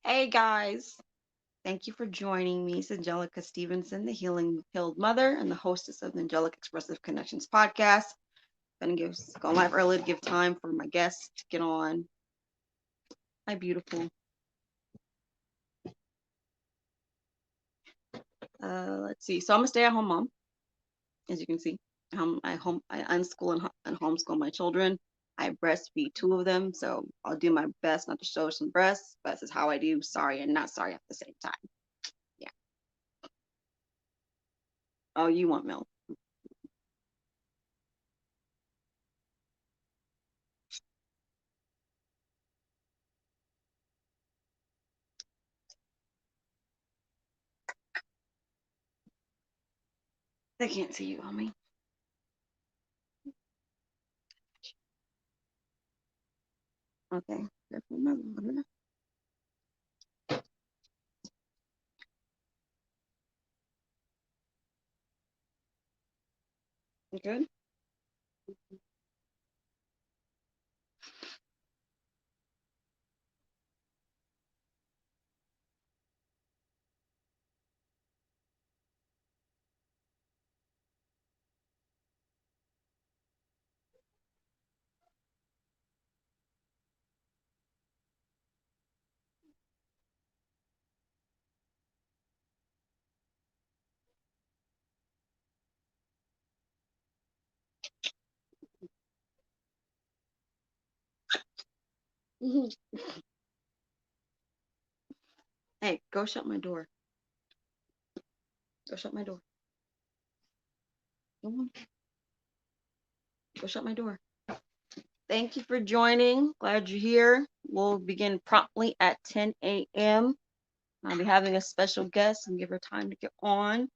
Hey guys, thank you for joining me. It's Angelica Stevenson, the healed mother and the hostess of the Angelic Expressive Connections Podcast. I'm gonna go live early to give time for my guests to get on. Hi, beautiful. Let's see. So I'm a stay-at-home mom, as you can see. I unschool and homeschool my children. I breastfeed two of them, so I'll do my best not to show some breasts, but this is how I do sorry and not sorry at the same time. Yeah. Oh, you want milk? They can't see you, homie. Okay. Careful, my water. You good? Hey, go shut my door. Go shut my door. Go on. Go shut my door. Thank you for joining. Glad you're here. We'll begin promptly at 10 a.m. I'll be having a special guest and give her time to get on.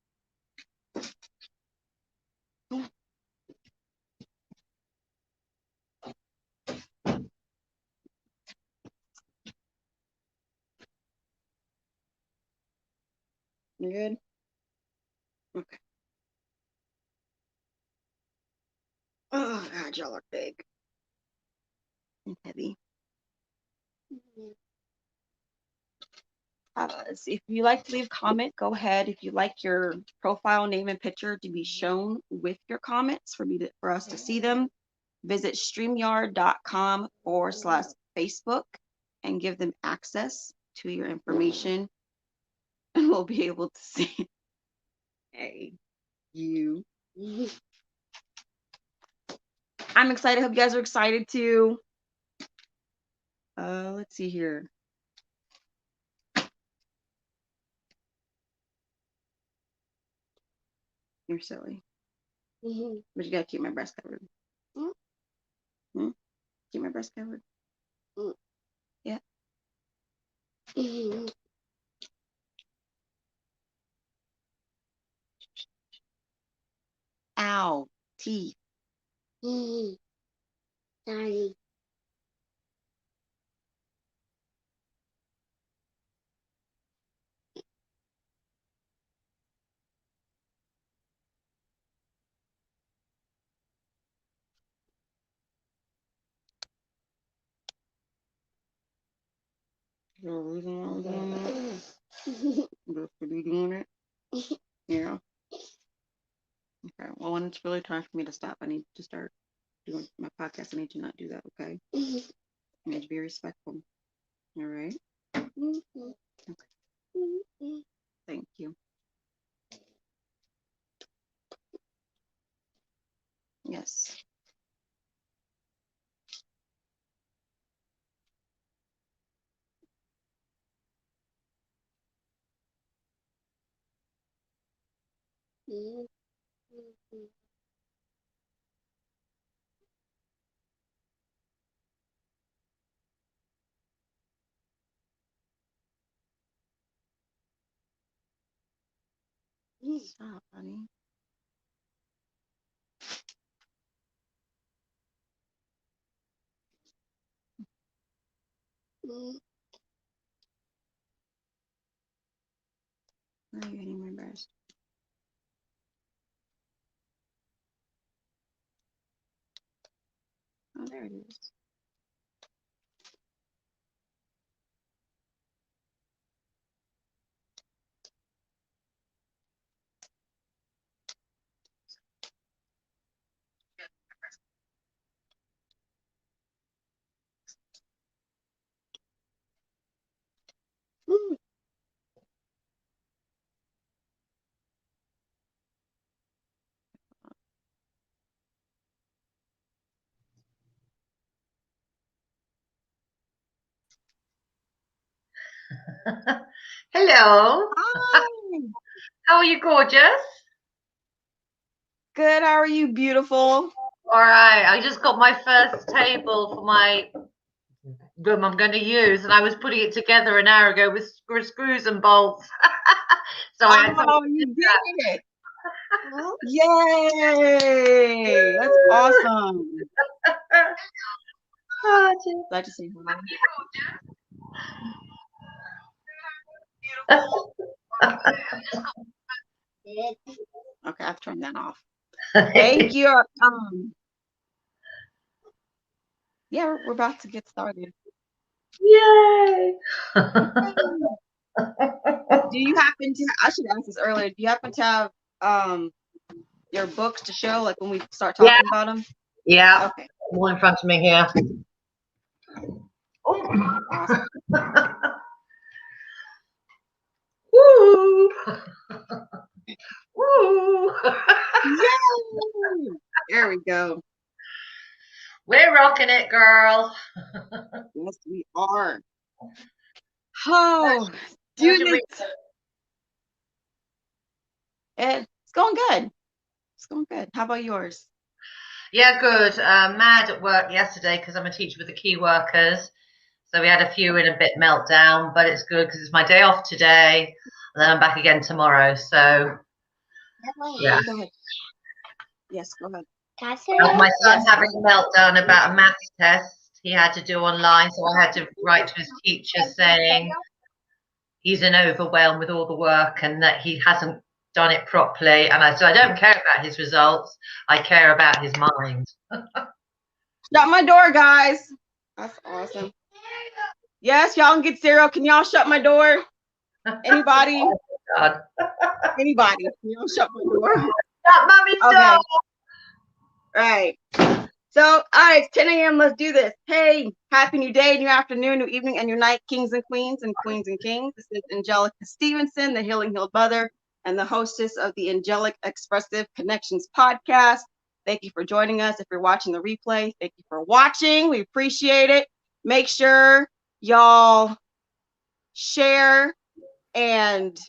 You good? Okay. Oh, God, y'all are big and heavy. If you like to leave a comment, go ahead. If you like your profile name and picture to be shown with your comments for us to see them, visit streamyard.com/Facebook and give them access to your information, and we'll be able to see. Hey, you. I'm excited. Hope you guys are excited too. Let's see here. You're silly. But you gotta keep my breast covered. Hmm? Keep my breast covered. Yeah. Ow. Teeth. Sorry. You're losing all doing that? Just to be doing it? Yeah. Okay. Well, when it's really time for me to stop, I need to start doing my podcast. I need to not do that, okay? I need to be respectful. All right? Okay. Thank you. Yes. Stop, honey. Now you're hitting my breast. Oh, there it is. Hello. Hi. How are you, gorgeous? Good. How are you, beautiful? All right. I just got my first table for my room I'm going to use, and I was putting it together an hour ago with screws and bolts. So I had Oh, you did it. Yay. That's awesome. Glad to see you. Okay, I've turned that off. Thank you. Yeah, we're about to get started. Yay. Do you happen to, I should ask this earlier, do you happen to have your books to show, like when we start talking about them? Yeah. Okay. One in front of me here. Awesome. Woo. Woo. Yay! There we go. We're rocking it, girl. Yes, we are. Oh, How's dude, your week? it's going good. It's going good. How about yours? Yeah, good. Mad at work yesterday because I'm a teacher with the key workers. So we had a few in a bit meltdown, but it's good because it's my day off today, and then I'm back again tomorrow. So yeah. Go ahead. Yes, go ahead. My son's having a meltdown about a maths test he had to do online, so I had to write to his teacher saying he's in overwhelm with all the work and that he hasn't done it properly. And I said, I don't care about his results. I care about his mind. Shut my door, guys. That's awesome. Yes, y'all can get cereal. Can y'all shut my door? Anybody? Oh, God. Anybody? Can y'all shut my door? That mummy's Okay. dog. Right. So, all right, it's 10 a.m. Let's do this. Hey, happy new day, new afternoon, new evening, and new night, kings and queens and queens and kings. This is Angelic Stevenson, the Healing Healed Mother, and the hostess of the Angelic Expressive Connections Podcast. Thank you for joining us. If you're watching the replay, thank you for watching. We appreciate it. Make sure y'all share and,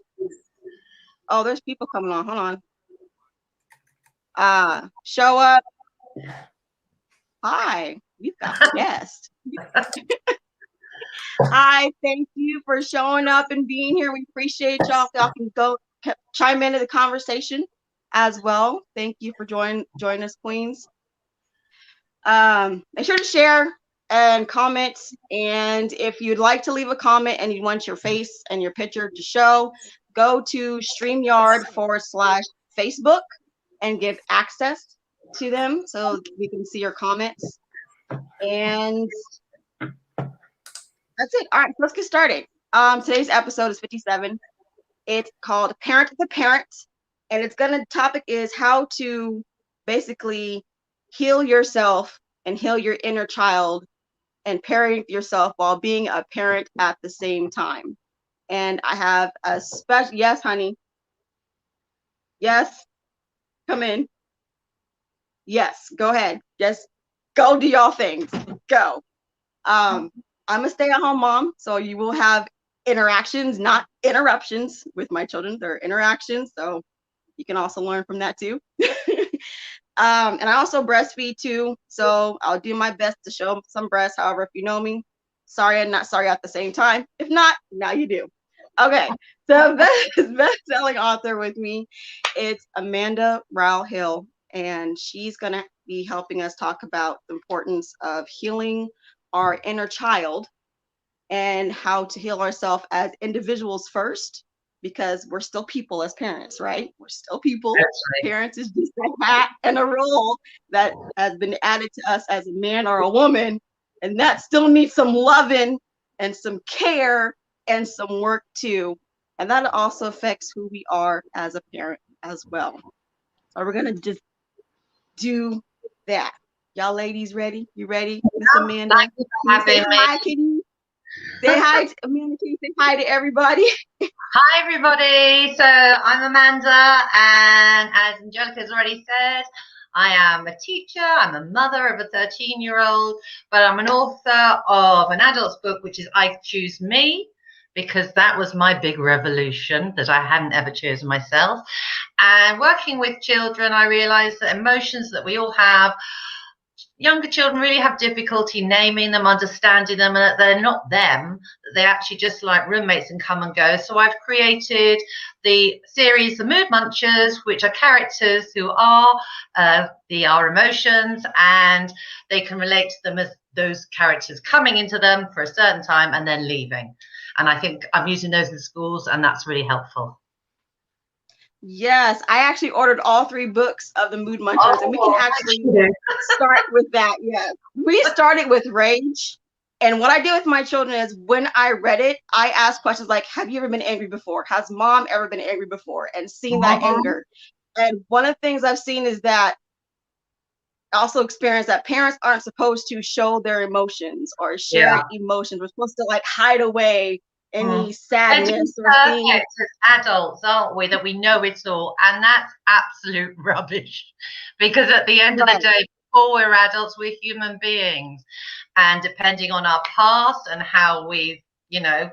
oh, there's people coming on. Hold on. Show up. Hi, we've got a guest. Hi, thank you for showing up and being here. We appreciate y'all. If y'all can go chime into the conversation as well. Thank you for joining us, Queens. Make sure to share and comment. And if you'd like to leave a comment and you want your face and your picture to show, go to StreamYard/Facebook and give access to them so we can see your comments. And that's it. All right, let's get started. Today's episode is 57. It's called Parent to Parent, and topic is how to basically heal yourself and heal your inner child and parent yourself while being a parent at the same time. And I have a special, yes, honey. Yes, come in. Yes, go ahead. Just go do y'all things. Go. I'm a stay-at-home mom, so you will have interactions, not interruptions with my children. They're interactions, so you can also learn from that too. And I also breastfeed too, so I'll do my best to show some breasts. However, if you know me, sorry and not sorry at the same time. If not, now you do. Okay, so best-selling author with me, it's Amanda Ryall Hill, and she's gonna be helping us talk about the importance of healing our inner child and how to heal ourselves as individuals first, because we're still people as parents, right? We're still people. Right. Parents is just a hat and a role that has been added to us as a man or a woman, and that still needs some loving and some care and some work too. And that also affects who we are as a parent as well. So we're gonna just do that. Y'all ladies ready? You ready, Miss Amanda? Thank you for having me. Hi, can you say hi to Amanda? Can you say hi to everybody? Hi, everybody. So I'm Amanda, and as Angelica has already said, I am a teacher. I'm a mother of a 13-year-old, but I'm an author of an adult's book, which is I Choose Me. because that was my big revolution that I hadn't ever chosen myself. And working with children, I realized that emotions that we all have, younger children really have difficulty naming them, understanding them, and that they're not them. They actually just like roommates and come and go. So I've created the series The Mood Munchers, which are characters who are our emotions, and they can relate to them as those characters coming into them for a certain time and then leaving. And I think I'm using those in schools, and that's really helpful. Yes, I actually ordered all 3 books of the Mood Munchers, and we can actually start with that. Yes, we started with rage, and what I do with my children is when I read it, I ask questions like, "Have you ever been angry before? Has mom ever been angry before?" And seen that anger. And one of the things I've seen is that also experience that parents aren't supposed to show their emotions or share emotions. We're supposed to like hide away any sadness or things. As adults, aren't we? That we know it all, and that's absolute rubbish. Because at the end of the day, before we're adults, we're human beings, and depending on our past and how we've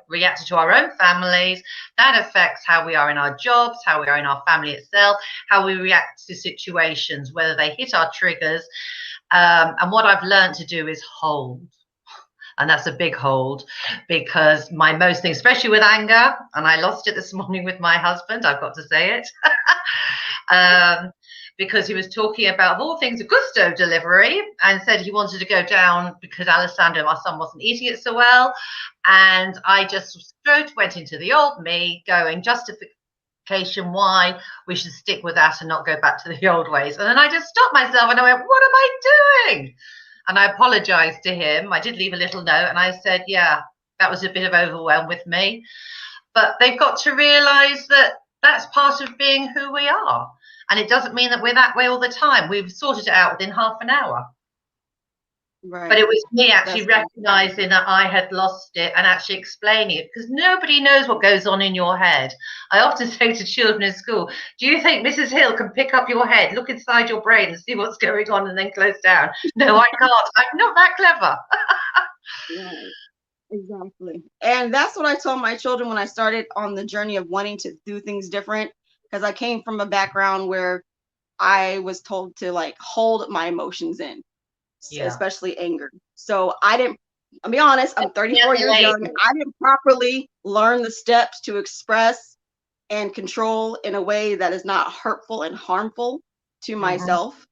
reacted to our own families, that affects how we are in our jobs, how we are in our family itself, how we react to situations, whether they hit our triggers. And what I've learned to do is hold. And that's a big hold, because my most thing, especially with anger, and I lost it this morning with my husband, I've got to say it, because he was talking about, of all things, a gusto delivery, and said he wanted to go down because Alessandro, my son, wasn't eating it so well. And I just went into the old me, going justification why we should stick with that and not go back to the old ways. And then I just stopped myself and I went, what am I doing? And I apologized to him. I did leave a little note and I said, yeah, that was a bit of overwhelm with me. But they've got to realize that that's part of being who we are. And it doesn't mean that we're that way all the time. We've sorted it out within half an hour. Right. But it was me actually recognizing that I had lost it and actually explaining it, because nobody knows what goes on in your head. I often say to children in school, do you think Mrs. Hill can pick up your head, look inside your brain and see what's going on and then close down? No, I can't. I'm not that clever. Right. Exactly. And that's what I told my children when I started on the journey of wanting to do things different, because I came from a background where I was told to like hold my emotions in. Especially anger. So I'll be honest, I'm 34 years young. I didn't properly learn the steps to express and control in a way that is not hurtful and harmful to myself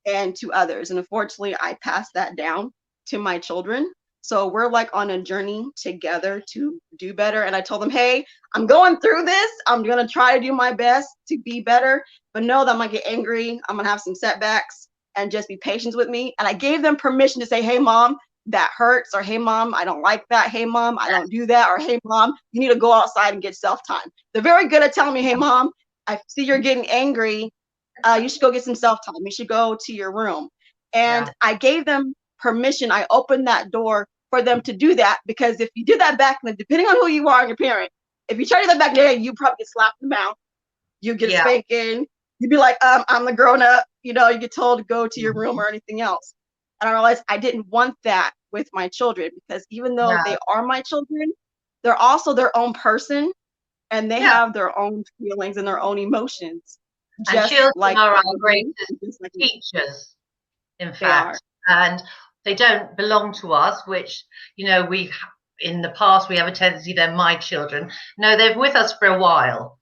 and to others. And unfortunately, I passed that down to my children. So we're like on a journey together to do better. And I told them, hey, I'm going through this. I'm going to try to do my best to be better, but know that I'm going to get angry. I'm going to have some setbacks. And just be patient with me. And I gave them permission to say, hey, mom, that hurts. Or, hey, mom, I don't like that. Hey, mom, I don't do that. Or, hey, mom, you need to go outside and get self-time. They're very good at telling me, hey, mom, I see you're getting angry. You should go get some self-time. You should go to your room. And I gave them permission. I opened that door for them to do that, because if you do that back, depending on who you are and your parent, if you try to do that back there, you probably get slapped in the mouth. You get spanking. You'd be like, I'm the grown up, you get told to go to your room or anything else. And I realized I didn't want that with my children, because even though they are my children, they're also their own person, and they have their own feelings and their own emotions. And children are our greatest teachers, in fact. And they don't belong to us, which, we in the past, we have a tendency, they're my children. No, they're with us for a while.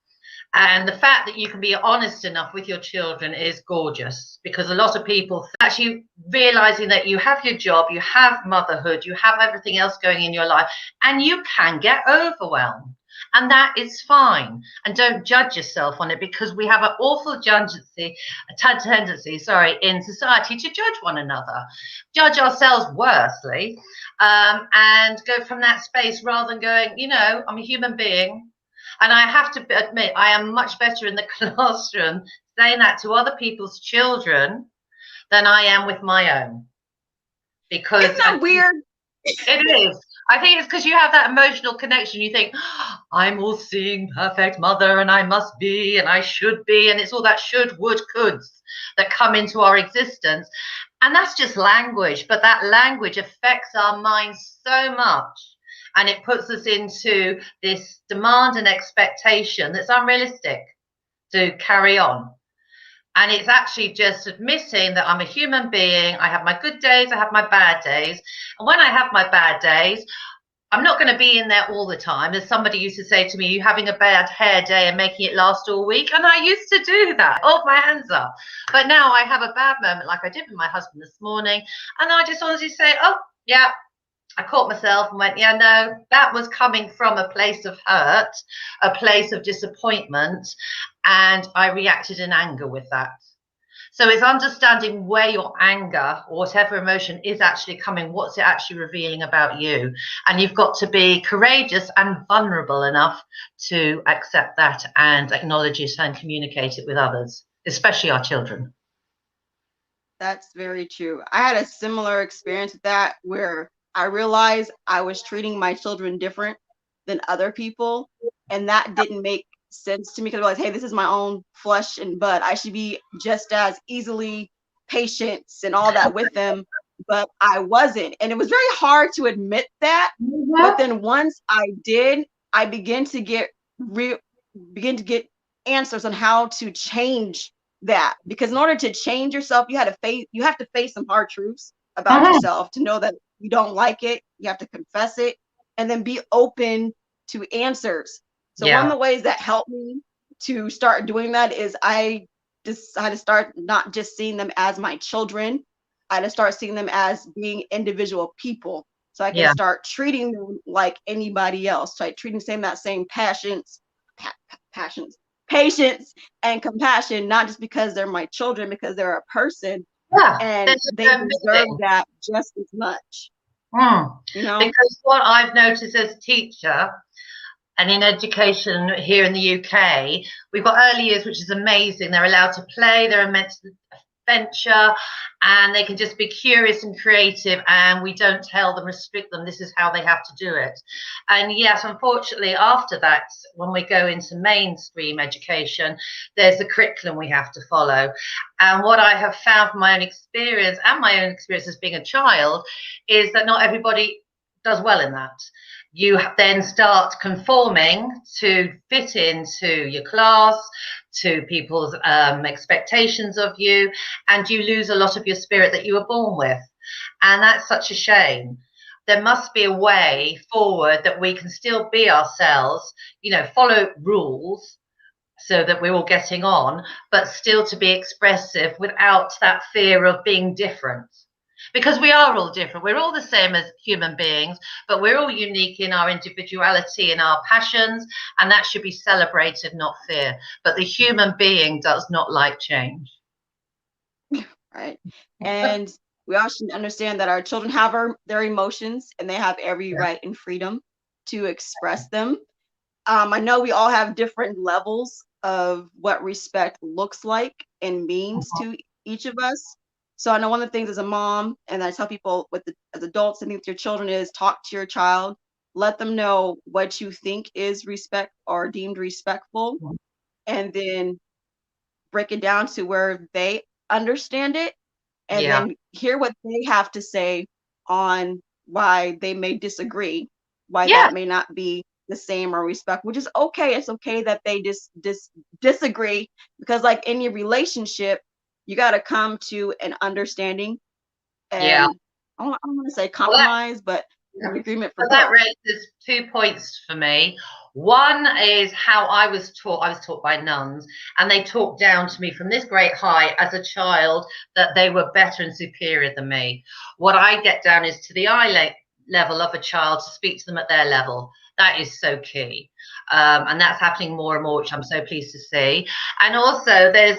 And the fact that you can be honest enough with your children is gorgeous, because a lot of people actually realizing that you have your job, you have motherhood, you have everything else going in your life, and you can get overwhelmed. And that is fine. And don't judge yourself on it, because we have an awful tendency, in society to judge one another, judge ourselves worsely, and go from that space rather than going, I'm a human being. And I have to admit, I am much better in the classroom saying that to other people's children than I am with my own. Because isn't that weird? It is. I think it's because you have that emotional connection. You think, I'm all seeing perfect mother, and I must be, and I should be. And it's all that should, would, coulds that come into our existence. And that's just language. But that language affects our minds so much. And it puts us into this demand and expectation that's unrealistic to carry on. And it's actually just admitting that I'm a human being. I have my good days, I have my bad days. And when I have my bad days, I'm not going to be in there all the time. As somebody used to say to me, you having a bad hair day and making it last all week. And I used to do that, hold my hands up. But now I have a bad moment like I did with my husband this morning. And I just honestly say, oh, yeah, I caught myself and went, yeah, no, that was coming from a place of hurt, a place of disappointment. And I reacted in anger with that. So it's understanding where your anger or whatever emotion is actually coming, what's it actually revealing about you? And you've got to be courageous and vulnerable enough to accept that and acknowledge it and communicate it with others, especially our children. That's very true. I had a similar experience with that where I realized I was treating my children different than other people, and that didn't make sense to me because I realized, hey, this is my own flesh and blood. I should be just as easily patient and all that with them, but I wasn't. And it was very hard to admit that. But then once I did, I began to get answers on how to change that. Because in order to change yourself, you have to face some hard truths about yourself to know that you don't like it. You have to confess it and then be open to answers. So one of the ways that helped me to start doing that is I had to start not just seeing them as my children. I had to start seeing them as being individual people. So I can start treating them like anybody else. So I treat them that same patience and compassion, not just because they're my children, because they're a person. And they deserve that just as much. You know? Because what I've noticed as a teacher and in education here in the UK, we've got early years, which is amazing. They're allowed to play, they're meant to venture, and they can just be curious and creative, and we don't tell them, restrict them, this is how they have to do it. And yes, unfortunately, after that, when we go into mainstream education, there's a curriculum we have to follow. And what I have found from my own experience and my own experience as being a child is that not everybody does well in that. You then start conforming to fit into your class, to people's expectations of you, and you lose a lot of your spirit that you were born with. And that's such a shame. There must be a way forward that we can still be ourselves, you know, follow rules so that we're all getting on, but still to be expressive without that fear of being different. Because we are all different. We're all the same as human beings, but we're all unique in our individuality and our passions, and that should be celebrated, not fear. But the human being does not like change. Right. And we all should understand that our children have their emotions, and they have every right and freedom to express them. I know we all have different levels of what respect looks like and means to each of us. So I know one of the things as a mom, and I tell people as adults and with your children, is talk to your child, let them know what you think is respect or deemed respectful, and then break it down to where they understand it, and then hear what they have to say on why they may disagree, why that may not be the same or respect, which is okay. It's okay that they disagree, because like any relationship, you got to come to an understanding, and I don't want to say compromise, but an agreement for both. That raises 2 points for me. One is how I was taught. I was taught by nuns, and they talked down to me from this great height as a child that they were better and superior than me. What I get down is to the eye level of a child, to speak to them at their level. That is so key. And that's happening more and more, which I'm so pleased to see. And also there's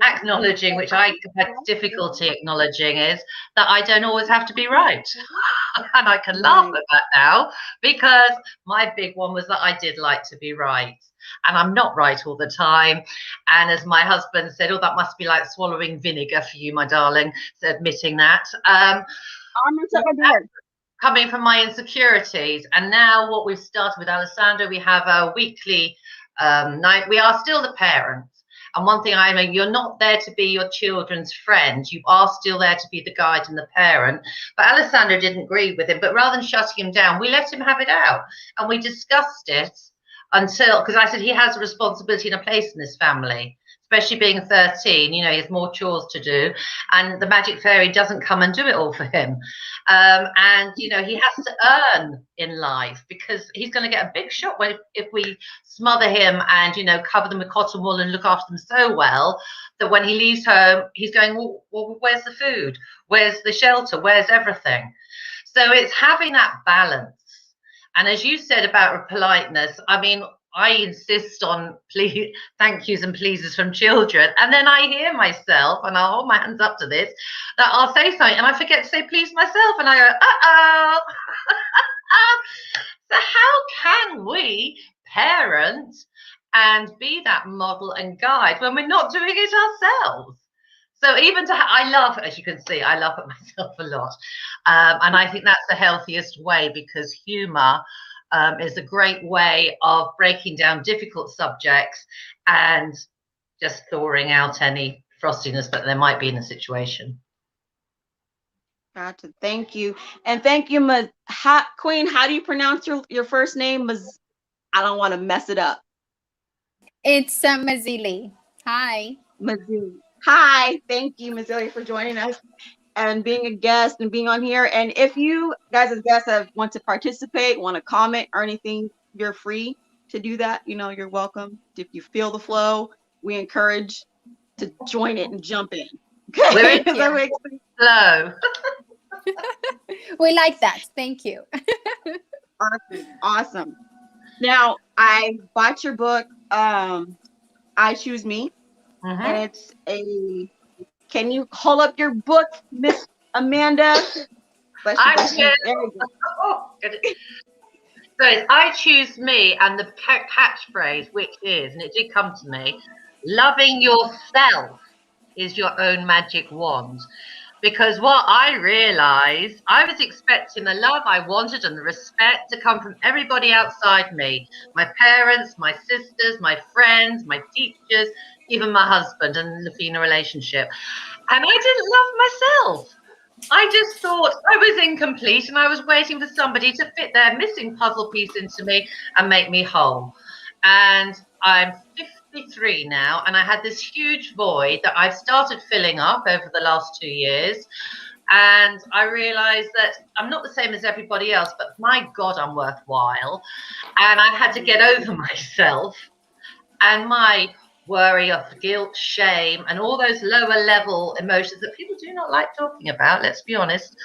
acknowledging, which I had difficulty acknowledging, is that I don't always have to be right. And I can laugh at that now, because my big one was that I did like to be right. And I'm not right all the time. And as my husband said, oh, that must be like swallowing vinegar for you, my darling, so admitting that. Coming from my insecurities. And now what we've started with Alessandro, we have a weekly night. We are still the parents, And one thing I mean, you're not there to be your children's friend. You are still there to be the guide and the parent. But Alessandro didn't agree with him. But rather than shutting him down, we let him have it out. And we discussed it until, because I said he has a responsibility and a place in this family. Especially being 13, he has more chores to do, and the magic fairy doesn't come and do it all for him. And he has to earn in life, because he's going to get a big shock if we smother him and cover them with cotton wool and look after them so well that when he leaves home, he's going, well, where's the food? Where's the shelter? Where's everything? So it's having that balance. And as you said about politeness, I mean, I insist on thank yous and pleases from children. And then I hear myself, and I'll hold my hands up to this, that I'll say something and I forget to say please myself. And I go, uh-oh. So how can we parent and be that model and guide when we're not doing it ourselves? So even I laugh, as you can see, I laugh at myself a lot. And I think that's the healthiest way, because humor is a great way of breaking down difficult subjects and just thawing out any frostiness that there might be in a situation. Gotcha. Thank you. And thank you, Queen. How do you pronounce your first name? I don't want to mess it up. It's Mazili. Hi. Mazili. Hi. Thank you, Mazili, for joining us and being a guest and being on here. And if you guys as guests want to participate, want to comment or anything, you're free to do that. You're welcome. If you feel the flow, we encourage to join it and jump in. Okay. Flow. We like that. Thank you. Awesome. Now, I bought your book, I Choose Me. And it's can you hold up your book, Miss Amanda? So it's I Choose Me, and the catchphrase, which is, and it did come to me, loving yourself is your own magic wand. Because what I realized, I was expecting the love I wanted and the respect to come from everybody outside me, my parents, my sisters, my friends, my teachers, even my husband, and the Fina relationship. And I didn't love myself. I just thought I was incomplete, and I was waiting for somebody to fit their missing puzzle piece into me and make me whole. And I'm 53 now, and I had this huge void that I've started filling up over the last 2 years. And I realized that I'm not the same as everybody else, but my God, I'm worthwhile. And I had to get over myself and my worry of guilt, shame, and all those lower level emotions that people do not like talking about, let's be honest,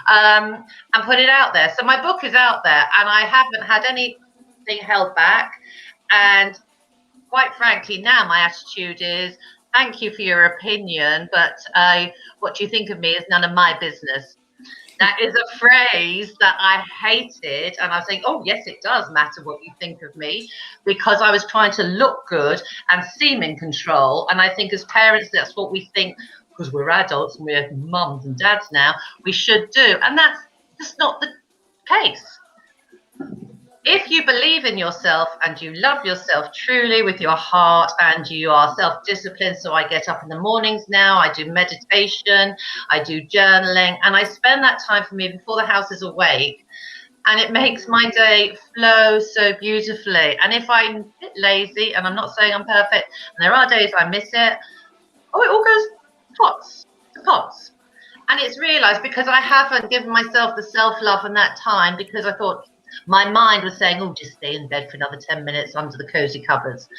and put it out there. So my book is out there, and I haven't had anything held back. And quite frankly, now my attitude is, thank you for your opinion, but what you think of me is none of my business. That is a phrase that I hated, and I was saying, oh, yes, it does matter what you think of me, because I was trying to look good and seem in control. And I think as parents, that's what we think, because we're adults and we're mums and dads now, we should do. And that's just not the case. If you believe in yourself and you love yourself truly with your heart, and you are self-disciplined, so I get up in the mornings now, I do meditation, I do journaling, and I spend that time for me before the house is awake, and it makes my day flow so beautifully. And if I'm a bit lazy, and I'm not saying I'm perfect, and there are days I miss it, it all goes to pots. And it's realized because I haven't given myself the self-love and that time, because I thought, my mind was saying, oh, just stay in bed for another 10 minutes under the cozy covers.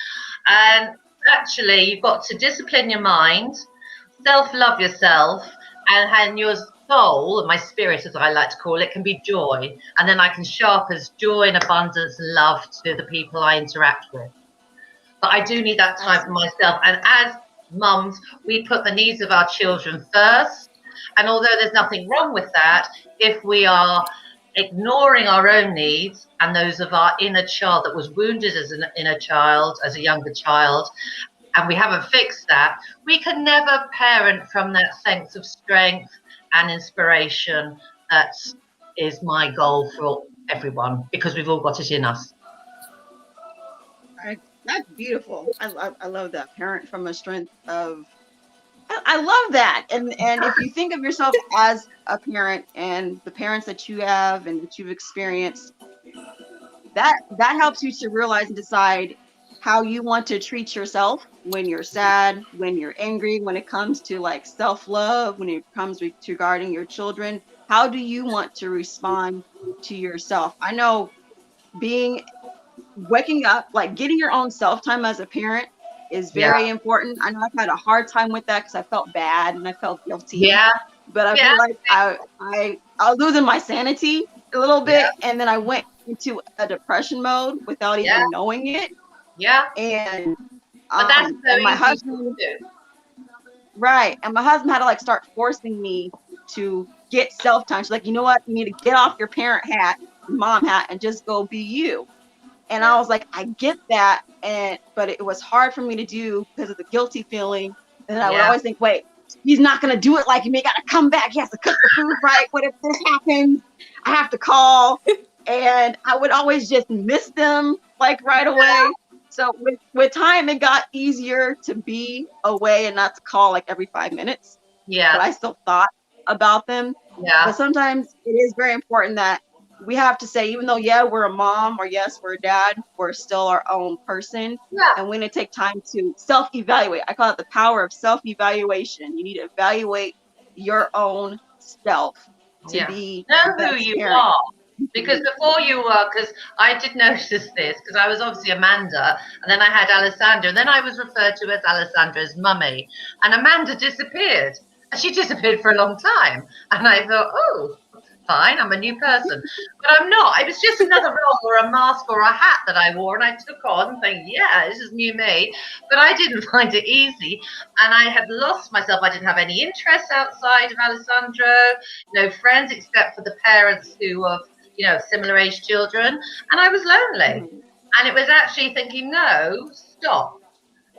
And actually, you've got to discipline your mind, self-love yourself, and your soul, my spirit, as I like to call it, can be joy. And then I can show up as joy and abundance and love to the people I interact with. But I do need that time for myself. And as mums, we put the needs of our children first. And although there's nothing wrong with that, if we are ignoring our own needs and those of our inner child that was wounded as an inner child, as a younger child, and we haven't fixed that, we can never parent from that sense of strength and inspiration. That is my goal for everyone, because we've all got it in us. That's beautiful. I love that. Parent from a strength of. I love that. And if you think of yourself as a parent and the parents that you have and that you've experienced, that helps you to realize and decide how you want to treat yourself when you're sad, when you're angry, when it comes to like self-love, when it comes to regarding your children. How do you want to respond to yourself? I know being waking up, like getting your own self time as a parent is Yeah, very important. I know I've had a hard time with that because I felt bad and I felt guilty, yeah, but I yeah, realized I was losing my sanity a little yeah, bit, and then I went into a depression mode without yeah, even knowing it. yeah. And But that's so and my easy to husband, do. right, and my husband had to like start forcing me to get self time. She's like, you know what, you need to get off your parent hat, mom hat, and just go be you. And Yeah, I was like, I get that. But it was hard for me to do because of the guilty feeling. And then I would yeah, always think, wait, he's not going to do it like me. Got to come back. He has to cook the food right. What if this happens? I have to call. And I would always just miss them like right away. So with time, it got easier to be away and not to call like every 5 minutes. But yeah, I still thought about them. But yeah, sometimes it is very important that we have to say, even though, yeah, we're a mom or yes, we're a dad, we're still our own person. yeah, And we need to take time to self evaluate. I call it the power of self evaluation. You need to evaluate your own self to yeah. be the Know who best you parent are. you can Because be. before you were, because I did notice this, because I was obviously Amanda, and then I had Alessandra, and then I was referred to as Alessandra's mummy, and Amanda disappeared. And she disappeared for a long time. And I thought, oh, fine, I'm a new person. But I'm not. It was just another role or a mask or a hat that I wore, and I took on thinking, yeah, this is new me. But I didn't find it easy, and I had lost myself. I didn't have any interests outside of Alessandro, no friends except for the parents who were similar age children, and I was lonely. Mhm. And it was actually thinking, no, stop.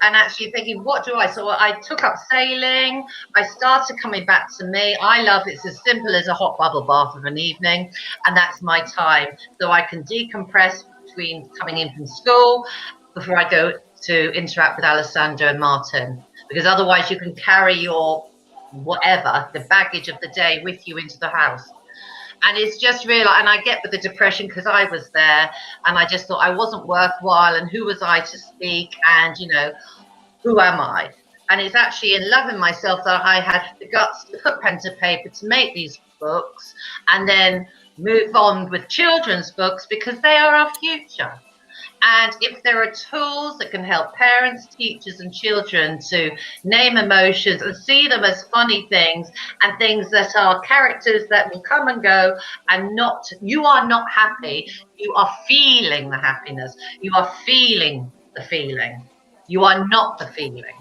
And actually thinking, what do I? So I took up sailing. I started coming back to me. I love it's as simple as a hot bubble bath of an evening, and that's my time. So I can decompress between coming in from school before I go to interact with Alessandro and Martin, because otherwise you can carry your whatever, the baggage of the day with you into the house. And it's just real, and I get with the depression because I was there, and I just thought I wasn't worthwhile, and who was I to speak, and who am I? And it's actually in loving myself that I had the guts to put pen to paper to make these books, and then move on with children's books because they are our future. And if there are tools that can help parents, teachers, and children to name emotions and see them as funny things and things that are characters that will come and go, and you are not happy, you are feeling the happiness, you are feeling the feeling, you are not the feeling.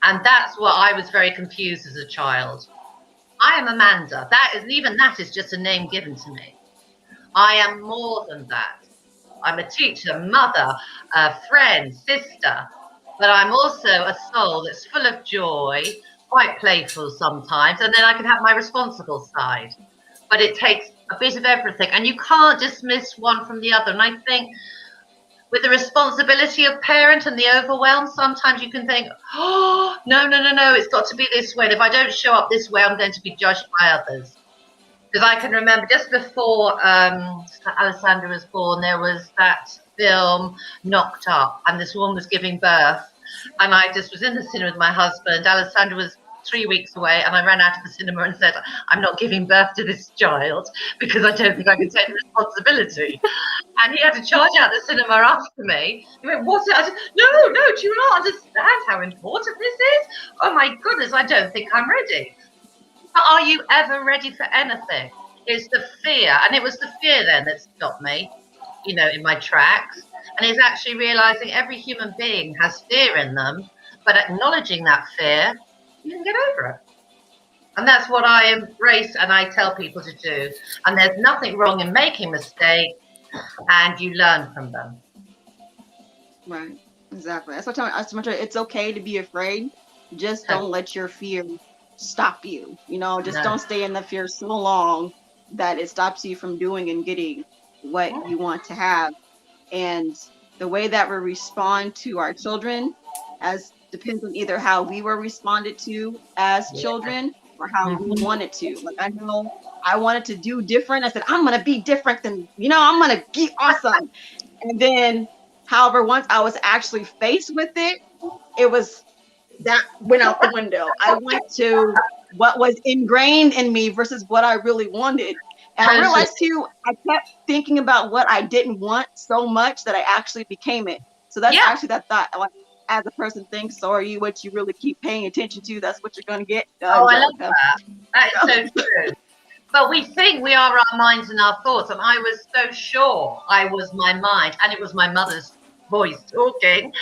And that's what I was very confused as a child. I am Amanda. Even that is just a name given to me. I am more than that. I'm a teacher, mother, a friend, sister, but I'm also a soul that's full of joy, quite playful sometimes, and then I can have my responsible side. But it takes a bit of everything, and you can't dismiss one from the other. And I think with the responsibility of parent and the overwhelm, sometimes you can think, oh, no, no, no, no, it's got to be this way. And if I don't show up this way, I'm going to be judged by others. Because I can remember just before Alessandra was born, there was that film Knocked Up, and this woman was giving birth. And I just was in the cinema with my husband. Alessandra was 3 weeks away, and I ran out of the cinema and said, I'm not giving birth to this child because I don't think I can take the responsibility. And he had to charge out the cinema after me. He went, what's it? I said, no, no, do you not understand how important this is? Oh my goodness, I don't think I'm ready. But are you ever ready for anything? It's the fear. And it was the fear then that stopped me, in my tracks. And it's actually realizing every human being has fear in them, but acknowledging that fear, you can get over it. And that's what I embrace and I tell people to do. And there's nothing wrong in making mistakes, and you learn from them. Right. Exactly. That's what I'm telling you. It's okay to be afraid. Just don't let your fear stop you. Just don't stay in the fear so long that it stops you from doing and getting what you want to have. And the way that we respond to our children as depends on either how we were responded to as children or how we wanted to. Like I know I wanted to do different. I said, I'm gonna be different than, I'm gonna be awesome. And then, however, once I was actually faced with it, it was that went out the window. I went to what was ingrained in me versus what I really wanted. And I realized too, I kept thinking about what I didn't want so much that I actually became it. So that's actually that thought. Like, as a person thinks, so are you. What you really keep paying attention to, that's what you're going to get. Oh, Angelica. I love that. That is so true. But we think we are our minds and our thoughts. And I was so sure I was my mind, and it was my mother's voice talking.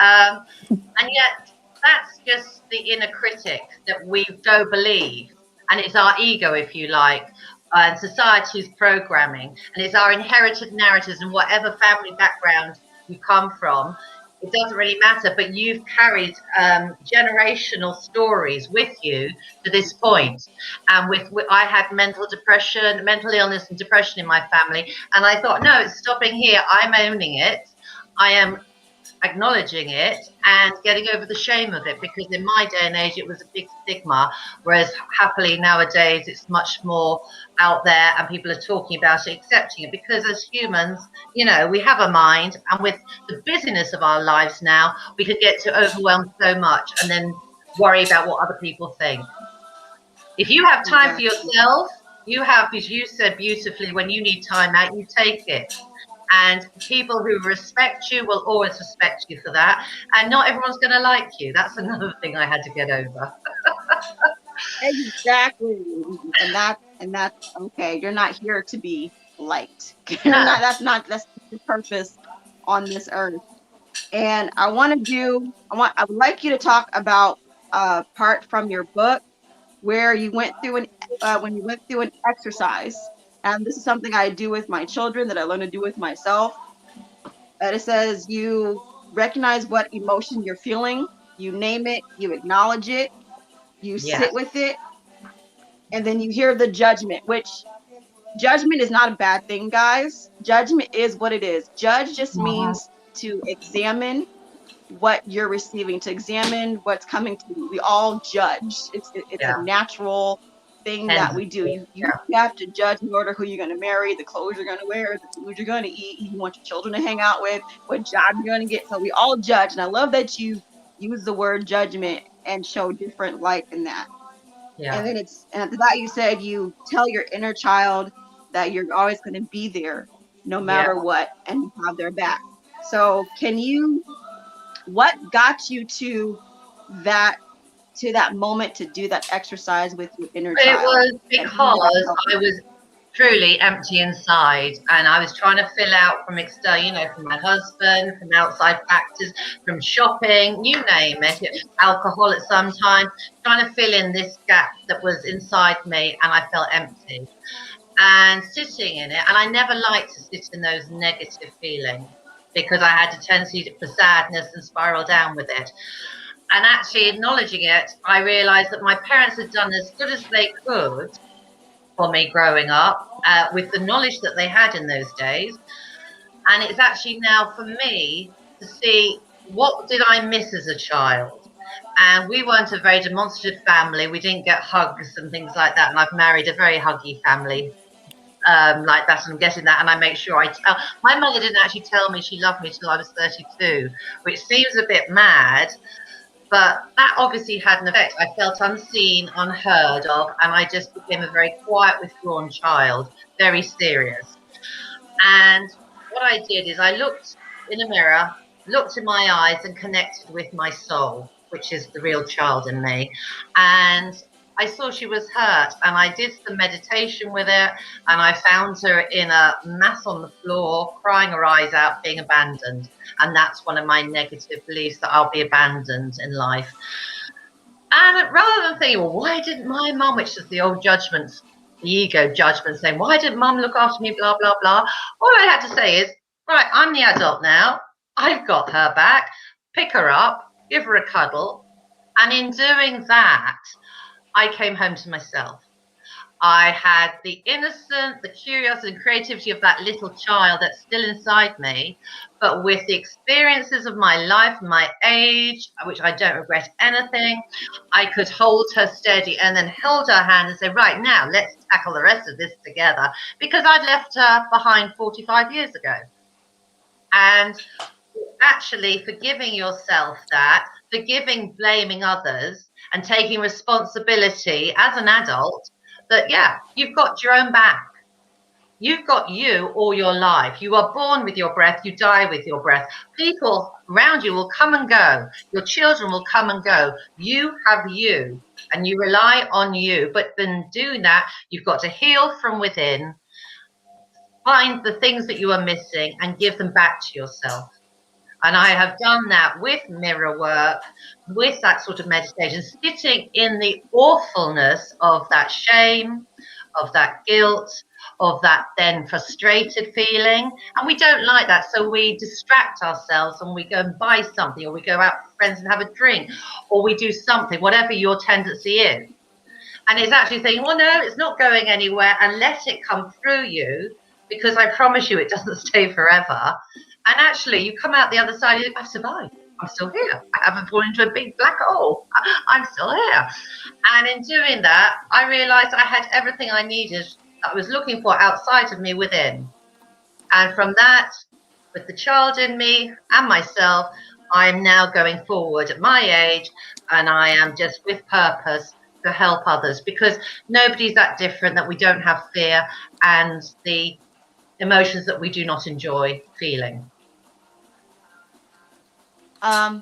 And yet, that's just the inner critic that we don't believe. And it's our ego, if you like, and society's programming. And it's our inherited narratives and whatever family background you come from. It doesn't really matter, but you've carried generational stories with you to this point. And I had mental illness and depression in my family. And I thought, no, it's stopping here. I'm owning it. I am acknowledging it and getting over the shame of it, because in my day and age it was a big stigma, whereas happily nowadays it's much more out there and people are talking about it, accepting it, because as humans, we have a mind, and with the busyness of our lives now, we can get to overwhelmed so much and then worry about what other people think. If you have time for yourself, you have, as you said beautifully, when you need time out, you take it. And people who respect you will always respect you for that. And not everyone's going to like you. That's another thing I had to get over. Exactly. And that's okay. You're not here to be liked. That's the purpose on this earth. And I would like you to talk about a part from your book where you went through when you went through an exercise. And this is something I do with my children that I learned to do with myself. And it says you recognize what emotion you're feeling, you name it, you acknowledge it, you sit with it, and then you hear the judgment, which judgment is not a bad thing, guys. Judgment is what it is. Judge just means to examine what you're receiving, to examine what's coming to you. We all judge. It's a natural thing that we do. You have to judge in order who you're going to marry, the clothes you're going to wear, the food you're going to eat, who you want your children to hang out with, what job you're going to get. So we all judge. And I love that you use the word judgment and show different light in that. Yeah. And then and after that you said you tell your inner child that you're always going to be there no matter what, and you have their back. So what got you to that moment to do that exercise with your inner child? It was because I was truly empty inside, and I was trying to fill out from external, from my husband, from outside factors, from shopping, you name it, alcohol at some time, trying to fill in this gap that was inside me, and I felt empty. And sitting in it, and I never liked to sit in those negative feelings because I had a tendency for sadness and spiral down with it. And actually acknowledging it, I realized that my parents had done as good as they could for me growing up with the knowledge that they had in those days. And it's actually now for me to see, what did I miss as a child? And we weren't a very demonstrative family. We didn't get hugs and things like that. And I've married a very huggy family like that, and I'm getting that, and I make sure I tell. My mother didn't actually tell me she loved me till I was 32, which seems a bit mad, but that obviously had an effect. I felt unseen, unheard of, and I just became a very quiet, withdrawn child, very serious. And what I did is I looked in a mirror, looked in my eyes, and connected with my soul, which is the real child in me. And I saw she was hurt, and I did some meditation with it, and I found her in a mass on the floor, crying her eyes out, being abandoned. And that's one of my negative beliefs, that I'll be abandoned in life. And rather than thinking, well, why didn't my mum, which is the old judgment, the ego judgment, saying, why didn't mum look after me, blah, blah, blah. All I had to say is, right, I'm the adult now. I've got her back. Pick her up, give her a cuddle. And in doing that, I came home to myself. I had the innocent, the curiosity and creativity of that little child that's still inside me, but with the experiences of my life, my age, which I don't regret anything, I could hold her steady and then hold her hand and say, right, now let's tackle the rest of this together, because I'd left her behind 45 years ago. And actually forgiving yourself that, forgiving blaming others, and taking responsibility as an adult that, yeah, you've got your own back. You've got you all your life. You are born with your breath, you die with your breath. People around you will come and go. Your children will come and go. You have you, and you rely on you. But in doing that, you've got to heal from within, find the things that you are missing, and give them back to yourself. And I have done that with mirror work, with that sort of meditation, sitting in the awfulness of that shame, of that guilt, of that then frustrated feeling. And we don't like that. So we distract ourselves and we go and buy something, or we go out with friends and have a drink, or we do something, whatever your tendency is. And it's actually saying, well, no, it's not going anywhere, and let it come through you, because I promise you it doesn't stay forever. And actually, you come out the other side, you think, I've survived. I'm still here. I haven't fallen into a big black hole. I'm still here. And in doing that, I realized I had everything I needed, that I was looking for outside of me, within. And from that, with the child in me and myself, I am now going forward at my age, and I am just with purpose to help others, because nobody's that different that we don't have fear and the emotions that we do not enjoy feeling. I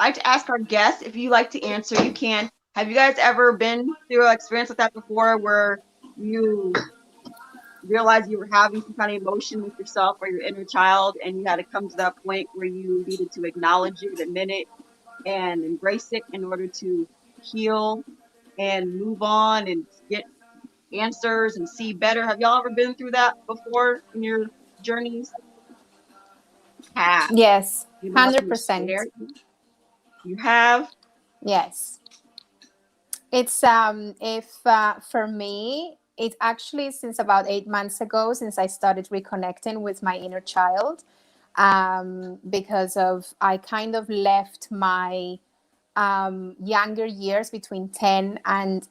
like to ask our guests, if you like to answer, you can. Have you guys ever been through an experience like that before, where you realized you were having some kind of emotion with yourself or your inner child, and you had to come to that point where you needed to acknowledge it, admit it, and embrace it in order to heal and move on and get answers and see better? Have y'all ever been through that before in your journeys? Have. Yes, You know, you 100%. share. You have. Yes. It's if for me, it's actually since about 8 months ago, since I started reconnecting with my inner child, because of I kind of left my younger years between 10 and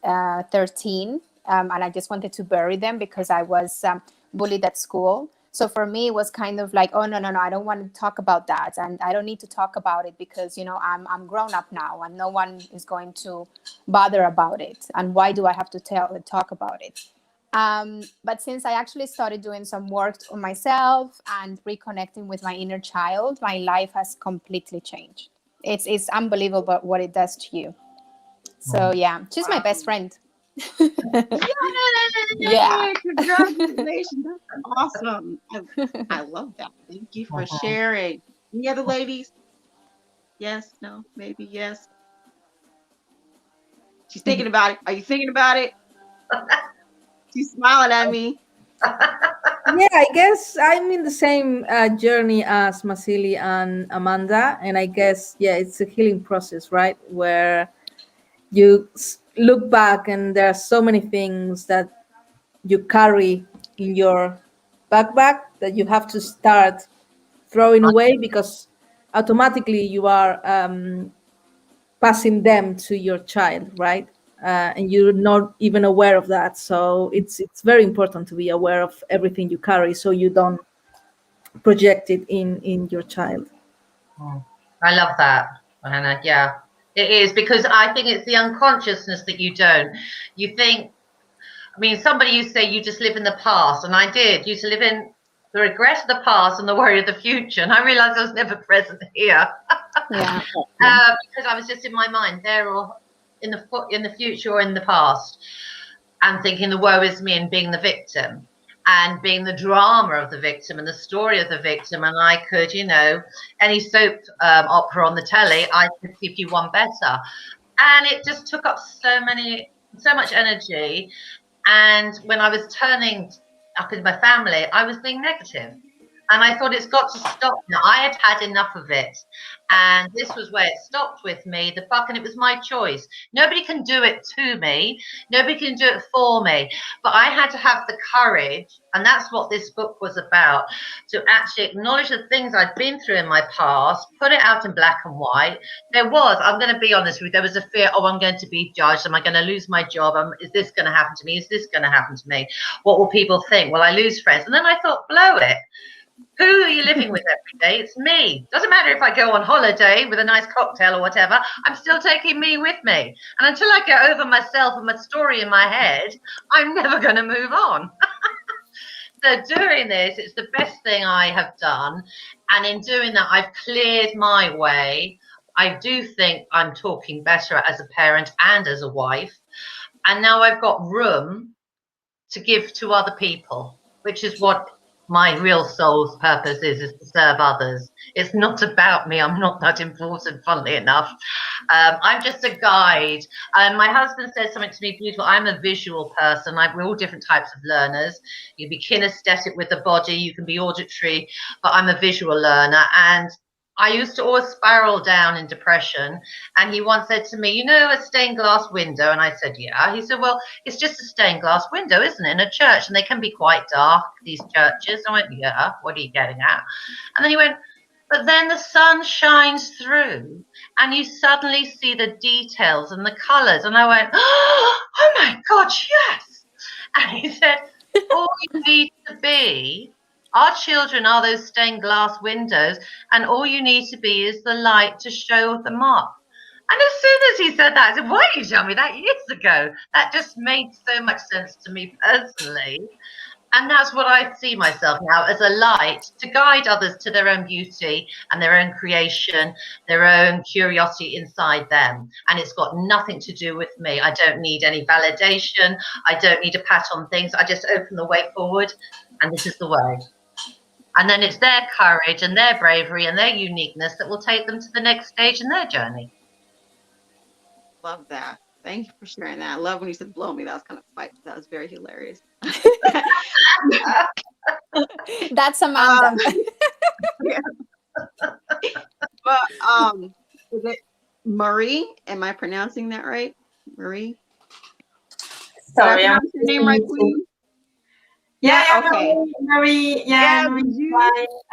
13, and I just wanted to bury them because I was bullied at school. So for me, it was kind of like, oh, no, I don't want to talk about that. And I don't need to talk about it because, I'm grown up now and no one is going to bother about it. And why do I have to talk about it? But since I actually started doing some work on myself and reconnecting with my inner child, my life has completely changed. It's unbelievable what it does to you. So yeah, she's my best friend. Yeah. Congratulations. That's awesome. I love that. Thank you for sharing. Any other ladies? Yes, no, maybe, yes. She's thinking about it. Are you thinking about it? She's smiling at me. Yeah, I guess I'm in the same journey as Masili and Amanda, and I guess it's a healing process, right? Where you look back and there are so many things that you carry in your backpack that you have to start throwing away, because automatically you are passing them to your child, right? And you're not even aware of that. So it's very important to be aware of everything you carry, so you don't project it in your child. I love that, Hannah. Yeah, it is, because I think it's the unconsciousness that you don't. You think, I mean, somebody used to say you just live in the past, and I did used to live in the regret of the past and the worry of the future, and I realized I was never present here. Yeah. Because I was just in my mind there, or in the future, or in the past, and thinking the woe is me and being the victim and being the drama of the victim and the story of the victim. And I could, any soap opera on the telly, I could give you one better. And it just took up so much energy. And when I was turning up in my family, I was being negative. And I thought, it's got to stop now. I had had enough of it. And this was where it stopped with me, the buck, and it was my choice. Nobody can do it to me. Nobody can do it for me. But I had to have the courage, and that's what this book was about, to actually acknowledge the things I'd been through in my past, put it out in black and white. I'm going to be honest with you, there was a fear, I'm going to be judged. Am I going to lose my job? Is this going to happen to me? Is this going to happen to me? What will people think? Will I lose friends? And then I thought, blow it. Who are you living with every day? It's me. Doesn't matter if I go on holiday with a nice cocktail or whatever, I'm still taking me with me. And until I get over myself and my story in my head, I'm never going to move on. So doing this, it's the best thing I have done. And in doing that, I've cleared my way. I do think I'm talking better as a parent and as a wife. And now I've got room to give to other people, which is what my real soul's purpose is to serve others. It's not about me. I'm not that important, funnily enough. I'm just a guide. My husband said something to me beautiful. I'm a visual person. We're all different types of learners. You can be kinesthetic with the body. You can be auditory, but I'm a visual learner. And I used to always spiral down in depression. And he once said to me, you know, a stained glass window? And I said, yeah. He said, well, it's just a stained glass window, isn't it, in a church? And they can be quite dark, these churches. I went, yeah, what are you getting at? And then he went, but then the sun shines through and you suddenly see the details and the colors. And I went, oh my God, yes. And he said, all you need to be, our children are those stained glass windows, and all you need to be is the light to show them up. And as soon as he said that, I said, why didn't you tell me that years ago? That just made so much sense to me personally. And that's what I see myself now, as a light to guide others to their own beauty and their own creation, their own curiosity inside them. And it's got nothing to do with me. I don't need any validation. I don't need a pat on things. I just open the way forward, and this is the way. And then it's their courage and their bravery and their uniqueness that will take them to the next stage in their journey. Love that. Thank you for sharing that. I love when you said blow me. That was kind of spiked. That was very hilarious. That's Amanda. Yeah. But is it Marie? Am I pronouncing that right? Marie? Sorry, I'm your name right, Queen? Yeah, okay. Marie. Yeah, Marie.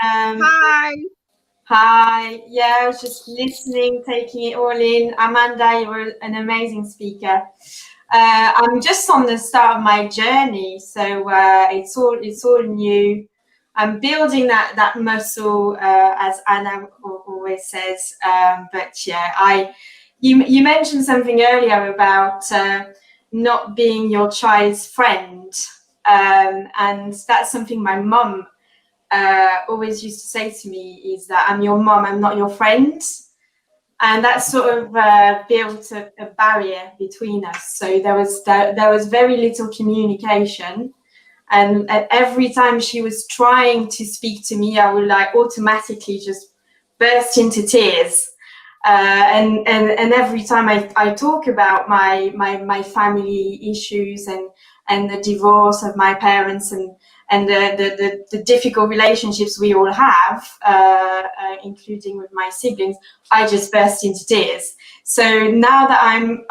Hi. Hi. Yeah, I was just listening, taking it all in. Amanda, you were an amazing speaker. I'm just on the start of my journey, so it's all new. I'm building that muscle, as Anna always says. But yeah, you mentioned something earlier about not being your child's friend, and that's something my mum always used to say to me, is that I'm your mom, I'm not your friend. And that sort of built a barrier between us. So there was very little communication. And every time she was trying to speak to me, I would like automatically just burst into tears. And every time I talk about my family issues and the divorce of my parents and the difficult relationships we all have, including with my siblings, I just burst into tears. So now that I'm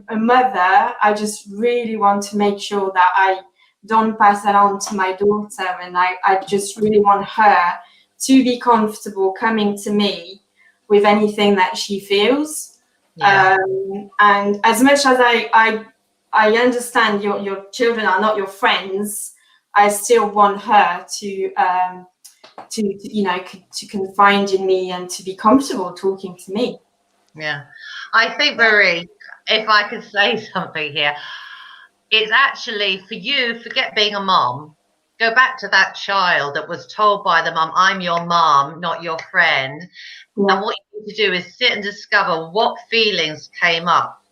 a mother, I just really want to make sure that I don't pass that on to my daughter, and I just really want her to be comfortable coming to me with anything that she feels. Yeah. And as much as I understand your children are not your friends, I still want her to confide in me and to be comfortable talking to me. Yeah, I think, Marie, if I could say something here, it's actually, for you, forget being a mom. Go back to that child that was told by the mum, I'm your mom, not your friend. Yeah. And what you need to do is sit and discover what feelings came up.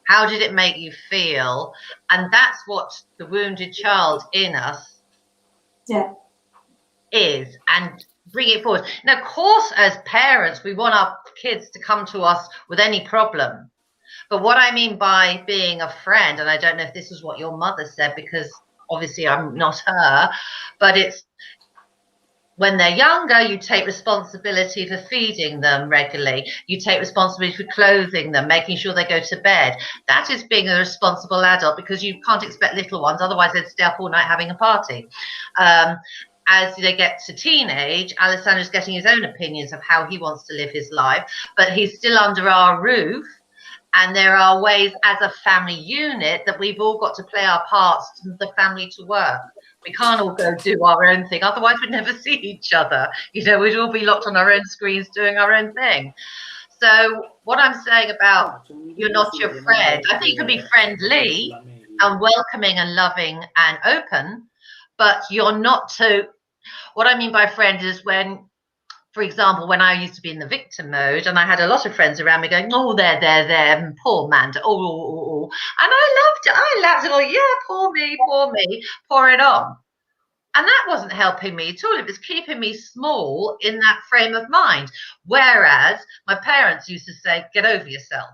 How did it make you feel? And that's what the wounded child in us is, and bring it forward. Now, of course, as parents, we want our kids to come to us with any problem. But what I mean by being a friend, and I don't know if this is what your mother said, because obviously I'm not her, but it's when they're younger, you take responsibility for feeding them regularly. You take responsibility for clothing them, making sure they go to bed. That is being a responsible adult, because you can't expect little ones, otherwise they'd stay up all night having a party. As they get to teenage, Alessandra's getting his own opinions of how he wants to live his life, but he's still under our roof. And there are ways as a family unit that we've all got to play our parts to the family to work. We can't all go do our own thing. Otherwise, we'd never see each other. You know, we'd all be locked on our own screens doing our own thing. So what I'm saying about you're not your friend, I think you can be friendly and welcoming and loving and open, but you're not to, what I mean by friend is when, for example, when I used to be in the victim mode and I had a lot of friends around me going, oh, there, poor Amanda, oh. And I loved it. I laughed and go, yeah, poor me, pour it on. And that wasn't helping me at all. It was keeping me small in that frame of mind. Whereas my parents used to say, get over yourself.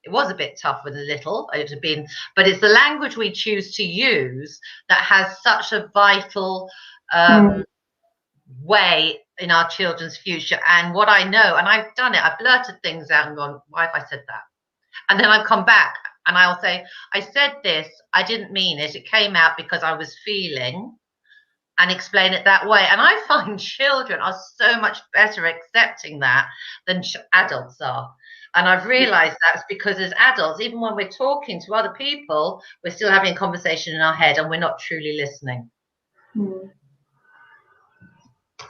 It was a bit tough with a little, it had been, but it's the language we choose to use that has such a vital way in our children's future. And what I know, and I've done it, I've blurted things out and gone, why have I said that? And then I've come back and I'll say, I said this, I didn't mean it. It came out because I was feeling, and explain it that way. And I find children are so much better accepting that than adults are. And I've realized that's because as adults, even when we're talking to other people, we're still having a conversation in our head and we're not truly listening.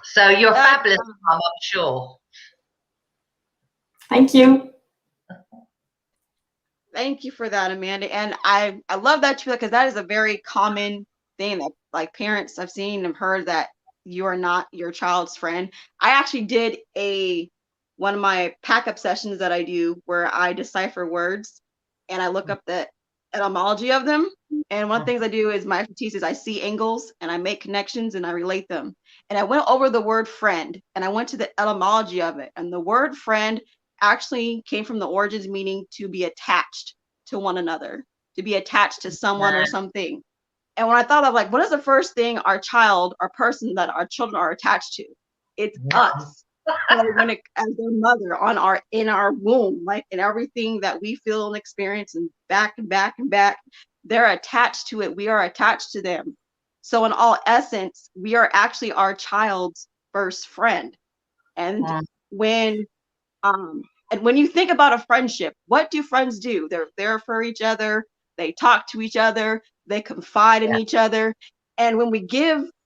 So you're fabulous, Mum, I'm sure. Thank you. Thank you for that, Amanda. And I love that too, because that is a very common thing that like parents I've seen and heard, that you are not your child's friend. I actually did one of my pack-up sessions that I do where I decipher words and I look up the etymology of them. And one of the things I do is my expertise is I see angles and I make connections and I relate them. And I went over the word friend and I went to the etymology of it. And the word friend actually came from the origins meaning to be attached to one another, to be attached to someone or something. And when I thought of like, what is the first thing our child or person that our children are attached to? It's us. When it, as their mother in our womb, like in everything that we feel and experience and back and back and back, they're attached to it. We are attached to them. So in all essence, we are actually our child's first friend. And when you think about a friendship, what do friends do? They're there for each other. They talk to each other. They confide in each other. And when we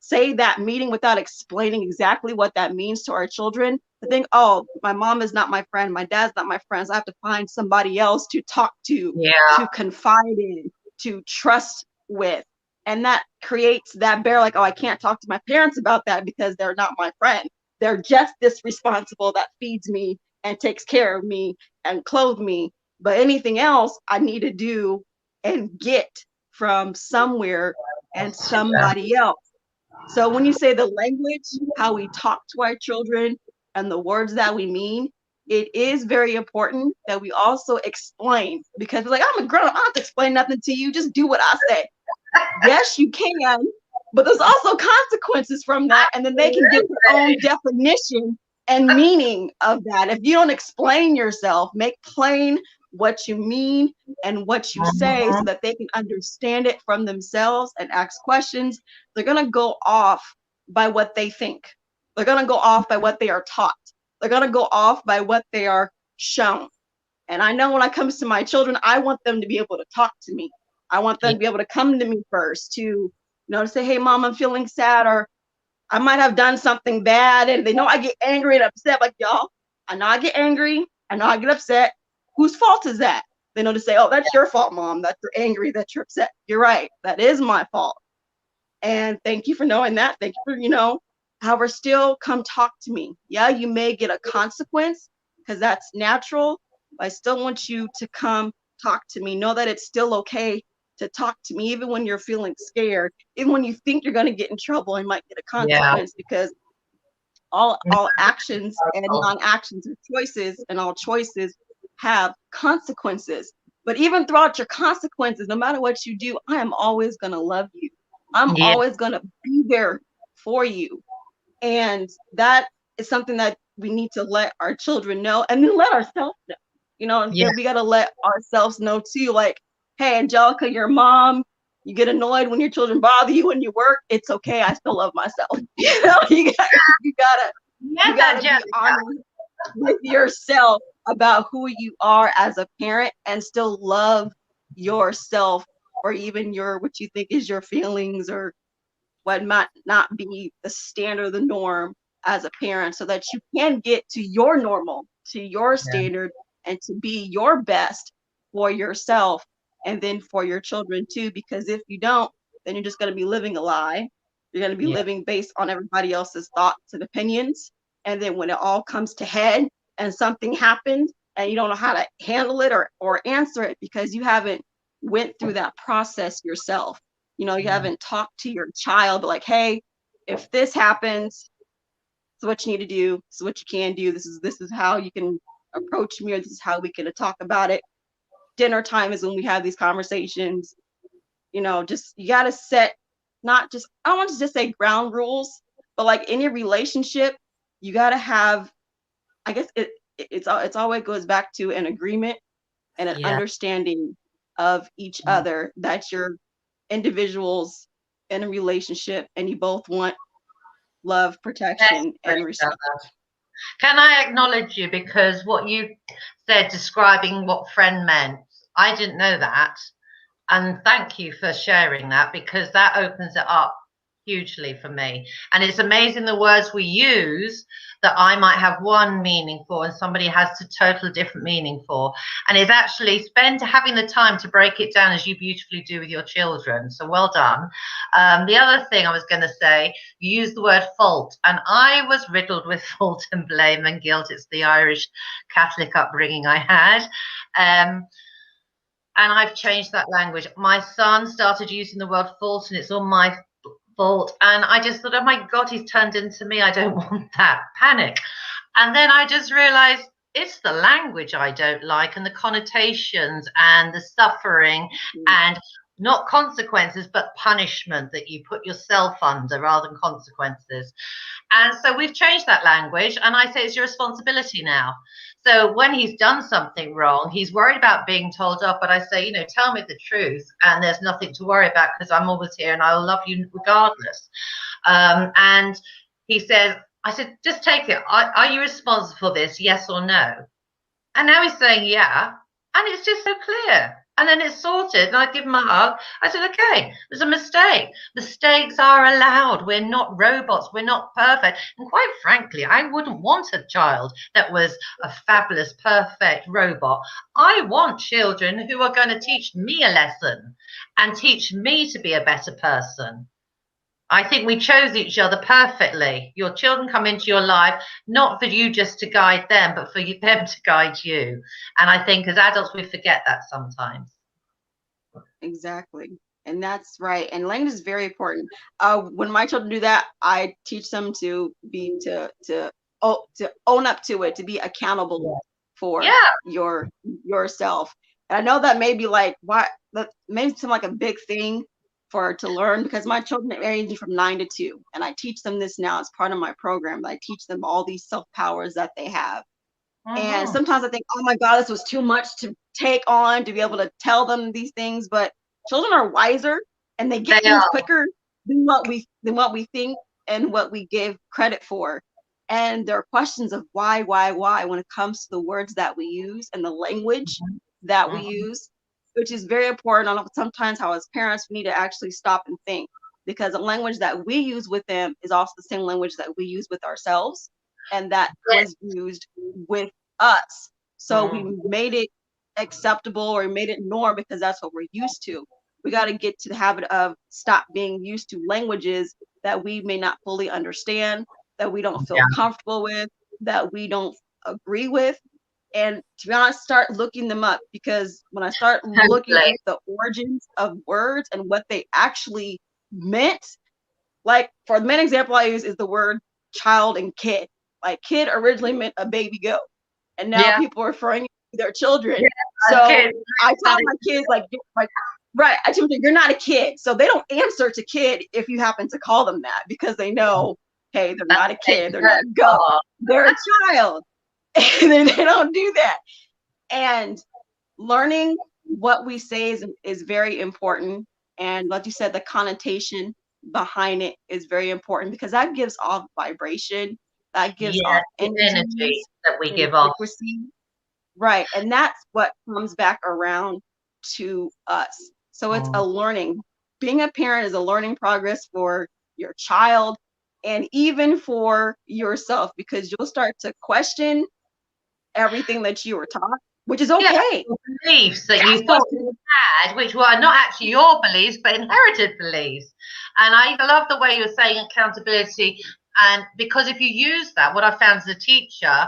say that meaning without explaining exactly what that means to our children, to think, oh, my mom is not my friend, my dad's not my friend, so I have to find somebody else to talk to, to confide in, to trust with. And that creates that barrier, like, oh, I can't talk to my parents about that because they're not my friend. They're just this responsible that feeds me and takes care of me and clothes me. But anything else I need to do and get from somewhere and somebody else. So when you say the language, how we talk to our children and the words that we mean, it is very important that we also explain, because we're like, I'm a grown up, I don't have to explain nothing to you. Just do what I say. Yes, you can, but there's also consequences from that. And then they can get their own definition and meaning of that. If you don't explain yourself, make plain what you mean and what you say so that they can understand it from themselves and ask questions, they're going to go off by what they think. They're going to go off by what they are taught. They're going to go off by what they are shown. And I know when it comes to my children, I want them to be able to talk to me. I want them to be able to come to me first to say, hey, Mom, I'm feeling sad, or I might have done something bad. And they know I get angry and upset. Like, y'all, I know I get angry. I know I get upset. Whose fault is that? They know to say, oh, that's your fault, Mom. That you're angry, that you're upset. You're right. That is my fault. And thank you for knowing that. Thank you for, however, still come talk to me. Yeah, you may get a consequence because that's natural. But I still want you to come talk to me. Know that it's still okay to talk to me, even when you're feeling scared, even when you think you're going to get in trouble and might get a consequence, because all actions and non-actions are choices, and all choices have consequences. But even throughout your consequences, no matter what you do, I am always going to love you. I'm always going to be there for you. And that is something that we need to let our children know, and then let ourselves know. You know, Yeah. we got to let ourselves know too. Like, hey, Angelica, your mom, you get annoyed when your children bother you when you work. It's okay. I still love myself. You know, you gotta be honest with yourself about who you are as a parent, and still love yourself, or even what you think is your feelings, or what might not be the standard, the norm as a parent, so that you can get to your normal, to your standard, and to be your best for yourself, and then for your children too. Because if you don't, then you're just going to be living a lie. You're going to be living based on everybody else's thoughts and opinions. And then when it all comes to head and something happens and you don't know how to handle it or answer it, because you haven't went through that process yourself. You know, you haven't talked to your child like, hey, if this happens, this is what you need to do. This is what you can do. This is how you can approach me, or this is how we can talk about it. Dinner time is when we have these conversations. You know, just you gotta set, not just, I don't want to just say ground rules, but like any relationship, you gotta have, I guess it's always goes back to an agreement and an understanding of each other, that you're individuals in a relationship and you both want love, protection, and respect. Can I acknowledge you, because what you said describing what friend meant, I didn't know that, and thank you for sharing that, because that opens it up hugely for me. And it's amazing the words we use that I might have one meaning for and somebody has a total different meaning for. And it's actually having the time to break it down, as you beautifully do with your children. So well done. The other thing I was going to say, you used the word fault, and I was riddled with fault and blame and guilt. It's the Irish Catholic upbringing I had. And I've changed that language. My son started using the word fault, and it's all my fault. And I just thought, oh my God, he's turned into me. I don't want that. Panic. And then I just realized it's the language I don't like, and the connotations and the suffering and not consequences, but punishment that you put yourself under rather than consequences. And so we've changed that language, and I say it's your responsibility now. So when he's done something wrong, he's worried about being told off, but I say, you know, tell me the truth, and there's nothing to worry about, because I'm always here and I'll love you regardless. And he says, I said, just take it. Are you responsible for this? Yes or no? And now he's saying, yeah. And it's just so clear. And then it's sorted. And I give him a hug. I said, okay, there's a mistake. Mistakes are allowed. We're not robots. We're not perfect. And quite frankly, I wouldn't want a child that was a fabulous, perfect robot. I want children who are going to teach me a lesson and teach me to be a better person. I think we chose each other perfectly. Your children come into your life, not for you just to guide them, but for them to guide you. And I think as adults, we forget that sometimes. Exactly. And that's right. And language is very important. When my children do that, I teach them to own up to it, to be accountable for yourself. And I know that may be like, why, that may seem like a big thing to learn, because my children range from 9 to 2, and I teach them this now as part of my program. I teach them all these self powers that they have. And sometimes I think, oh my God, this was too much to take on, to be able to tell them these things. But children are wiser, and they get things quicker than what we think and what we give credit for. And there are questions of why when it comes to the words that we use and the language that we use, which is very important. I know sometimes how as parents we need to actually stop and think, because the language that we use with them is also the same language that we use with ourselves, and that was used with us. So we made it acceptable, or made it norm, because that's what we're used to. We got to get to the habit of stop being used to languages that we may not fully understand, that we don't feel comfortable with, that we don't agree with. And to be honest, start looking them up, because when I start looking at the origins of words and what they actually meant, like for the main example I use is the word child and kid. Like kid originally meant a baby goat, and now people are referring to their children. So I tell my kids like right, I tell them you're not a kid, so they don't answer to kid if you happen to call them that, because they know Okay, they're not a kid. They're not a goat. They're a child. They don't do that. And learning what we say is very important. And like you said, the connotation behind it is very important because that gives off vibration. That gives off energy that we give off. Right. And that's what comes back around to us. So it's a learning. Being a parent is a learning progress for your child and even for yourself, because you'll start to question everything that you were taught, which is okay. Beliefs that you thought you had, which were not actually your beliefs, but inherited beliefs. And I love the way you're saying accountability. And because if you use that, what I found as a teacher,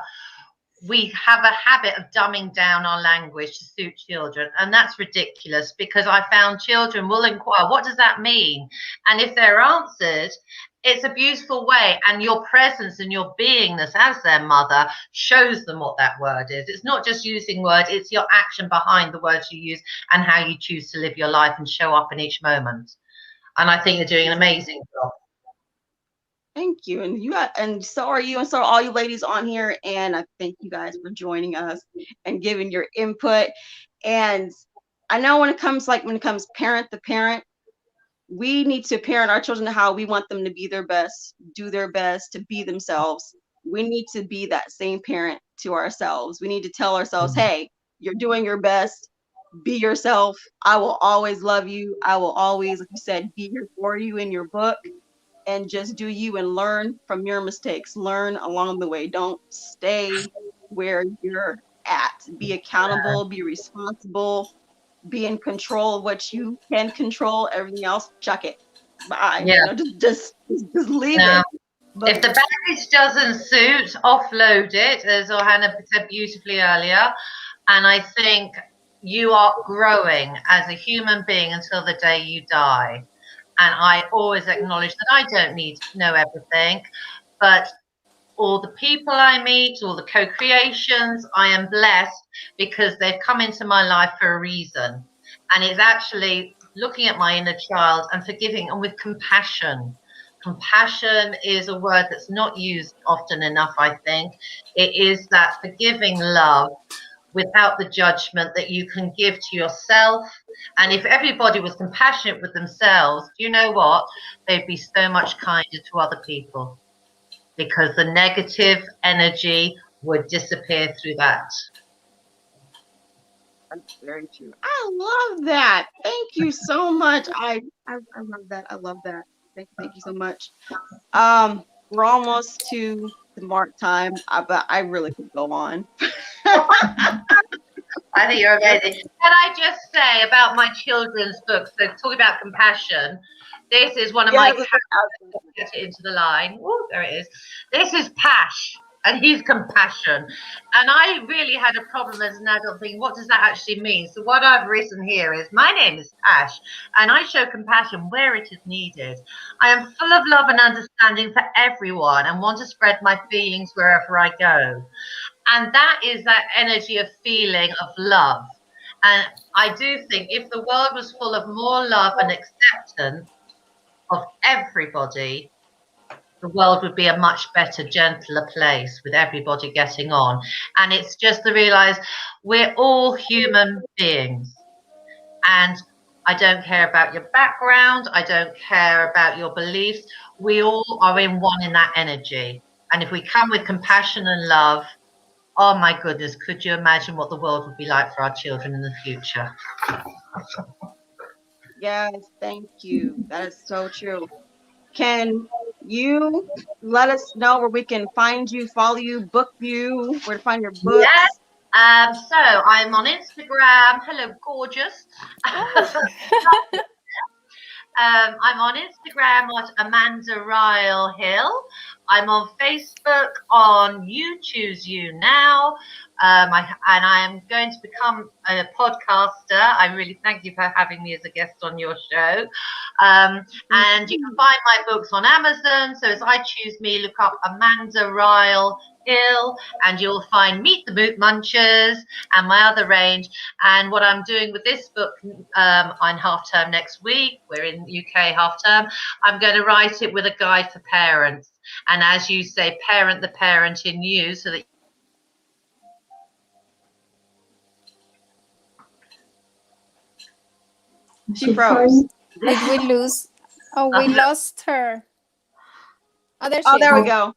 we have a habit of dumbing down our language to suit children. And that's ridiculous, because I found children will inquire, what does that mean? And if they're answered, it's a beautiful way. And your presence and your beingness as their mother shows them what that word is. It's not just using words, it's your action behind the words you use and how you choose to live your life and show up in each moment. And I think you're doing an amazing job. Thank you. And so are you, and so are all you ladies on here. And I thank you guys for joining us and giving your input. And I know when it comes parent to parent, we need to parent our children how we want them to be their best, do their best, to be themselves. We need to be that same parent to ourselves. We need to tell ourselves, hey, you're doing your best. Be yourself. I will always love you. I will always, like you said, be here for you in your book. And just do you and learn from your mistakes. Learn along the way. Don't stay where you're at. Be accountable, be responsible, be in control of what you can control. Everything else, chuck it. Bye. Yeah. Just leave it. But if the baggage doesn't suit, offload it, as Johanna said beautifully earlier. And I think you are growing as a human being until the day you die. And I always acknowledge that I don't need to know everything, but all the people I meet, all the co-creations, I am blessed because they've come into my life for a reason. And it's actually looking at my inner child and forgiving and with compassion. Compassion is a word that's not used often enough, I think. It is that forgiving love without the judgment that you can give to yourself. And if everybody was compassionate with themselves, you know what? They'd be so much kinder to other people, because the negative energy would disappear through that. That's very true. I love that. Thank you so much. I love that. I love that. Thank you so much. We're almost to the mark time, but I really could go on. I think you're amazing. Can I just say about my children's books, so talking about compassion, this is one of my get it into the line. Oh, there it is. This is Pash, and he's compassion. And I really had a problem as an adult thinking, what does that actually mean? So what I've written here is, my name is Pash, and I show compassion where it is needed. I am full of love and understanding for everyone and want to spread my feelings wherever I go. And that is that energy of feeling of love. And I do think if the world was full of more love and acceptance of everybody, the world would be a much better, gentler place with everybody getting on. And it's just to realize we're all human beings. And I don't care about your background. I don't care about your beliefs. We all are in one in that energy. And if we come with compassion and love, oh my goodness, could you imagine what the world would be like for our children in the future? Yes, thank you. That is so true. Can you let us know where we can find you, follow you, book you, where to find your books? Yes. So I'm on Instagram. Hello, gorgeous. I'm on Instagram at Amanda Ryall Hill. I'm on Facebook on You Choose You Now. I am going to become a podcaster. I really thank you for having me as a guest on your show. And you can find my books on Amazon. So as I Choose Me, look up Amanda Ryall Hill, and you'll find Meet the Boot Munchers and my other range. And what I'm doing with this book on half term next week, we're in UK half term, I'm going to write it with a guide for parents. And as you say, parent the parent in you, so that She froze. Did we lose? Oh, we lost her. Oh, there she is. There we go.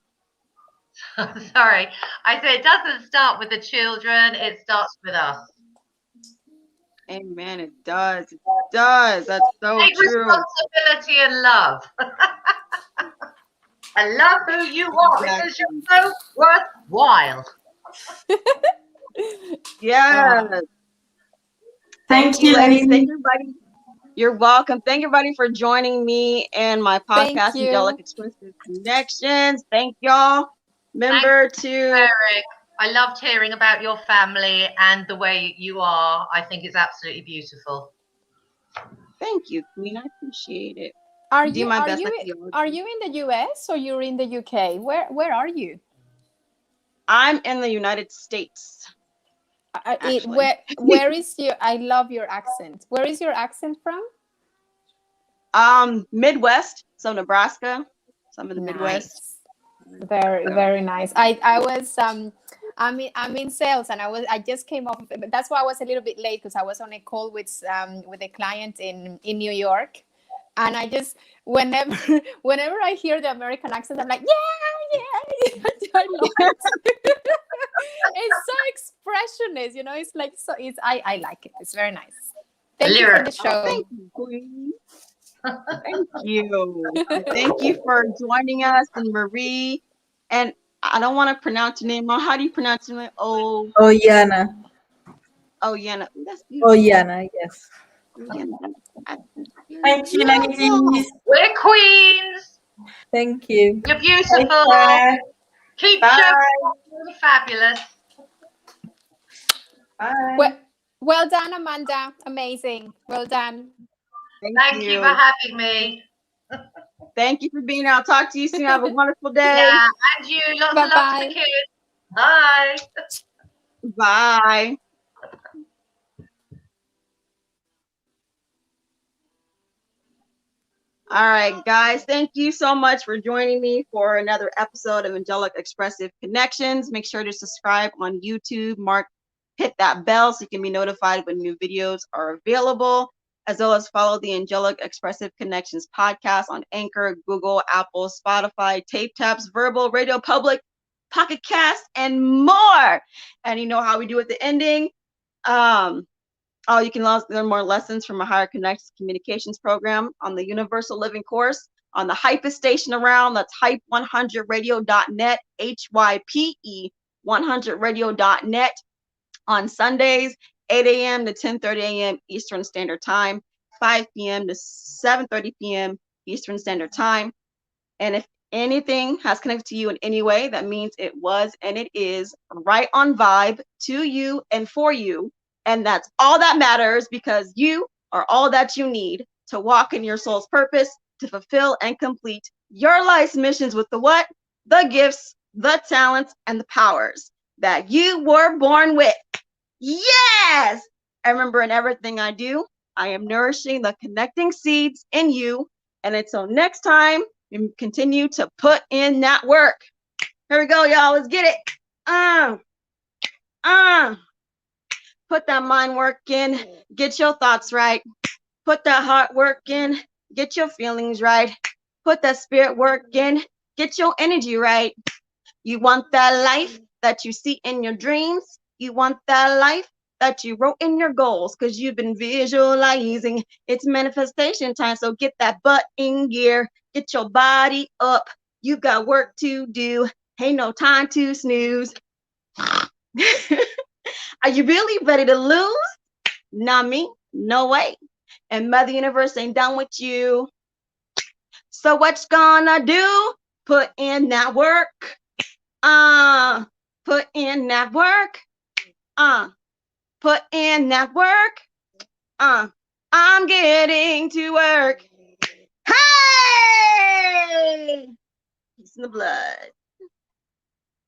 Sorry, I said it doesn't start with the children, it starts with us. Amen. It does. It does. That's so Take true. responsibility and love. And love who you are because you're so worthwhile. Yes. Thank you, ladies. ladies. Thank everybody. You're welcome. Thank everybody for joining me and my podcast, Angelic Expressive Connections. Thank y'all. Remember to... Eric, I loved hearing about your family and the way you are. I think it's absolutely beautiful. Thank you, Queen. I appreciate it. Are you in the US or you're in the UK? Where are you? I'm in the United States. Where is your? I love your accent. Where is your accent from? Midwest, so Nebraska. So I'm in the Midwest. Very nice. I was I'm in sales, and I just came off. That's why I was a little bit late, because I was on a call with a client in New York, and I just whenever I hear the American accent, I'm like, yeah, I love it. It's so expressionist, you know. It's like I like it. It's very nice. Thank you for the show. Thank you, Queen. Thank you. Thank you for joining us, and Marie. And I don't want to pronounce your name wrong. How do you pronounce your name? Oyana. Oyana. That's beautiful. Oyana, yes. Thank you, ladies. We're queens. Thank you. You're beautiful. Keep showing fabulous. Bye. Well done, Amanda. Amazing. Well done. Thank you for having me. Thank you for being out. Talk to you soon. Have a wonderful day. Yeah, and you. Lots of love to the kids. Bye. Bye. All right, guys. Thank you so much for joining me for another episode of Angelic Expressive Connections. Make sure to subscribe on YouTube. Hit that bell so you can be notified when new videos are available, as well as follow the Angelic Expressive Connections podcast on Anchor, Google, Apple, Spotify, TapTapes, Vurbl, Radio Public, Pocket Cast, and more. And you know how we do at the ending. You can learn more lessons from a Higher Connections Communications program on the Universal Living course on the hypest station around. That's hype100radio.net, HYPE 100radio.net, on Sundays, 8 a.m. to 10:30 a.m. Eastern Standard Time, 5 p.m. to 7:30 p.m. Eastern Standard Time. And if anything has connected to you in any way, that means it was and it is right on vibe to you and for you. And that's all that matters, because you are all that you need to walk in your soul's purpose, to fulfill and complete your life's missions with the what? The gifts, the talents, and the powers that you were born with. Yes! And remember, in everything I do, I am nourishing the connecting seeds in you. And until next time, you continue to put in that work. Here we go, y'all. Let's get it. Put that mind work in. Get your thoughts right. Put that heart work in. Get your feelings right. Put that spirit work in. Get your energy right. You want that life that you see in your dreams. You want that life that you wrote in your goals, because you've been visualizing. It's manifestation time. So get that butt in gear. Get your body up. You got work to do. Ain't no time to snooze. Are you really ready to lose? Not me. No way. And Mother Universe ain't done with you. So what you gonna do? Put in that work. Put in that work. Put in that work. I'm getting to work. Hey! Peace in the blood.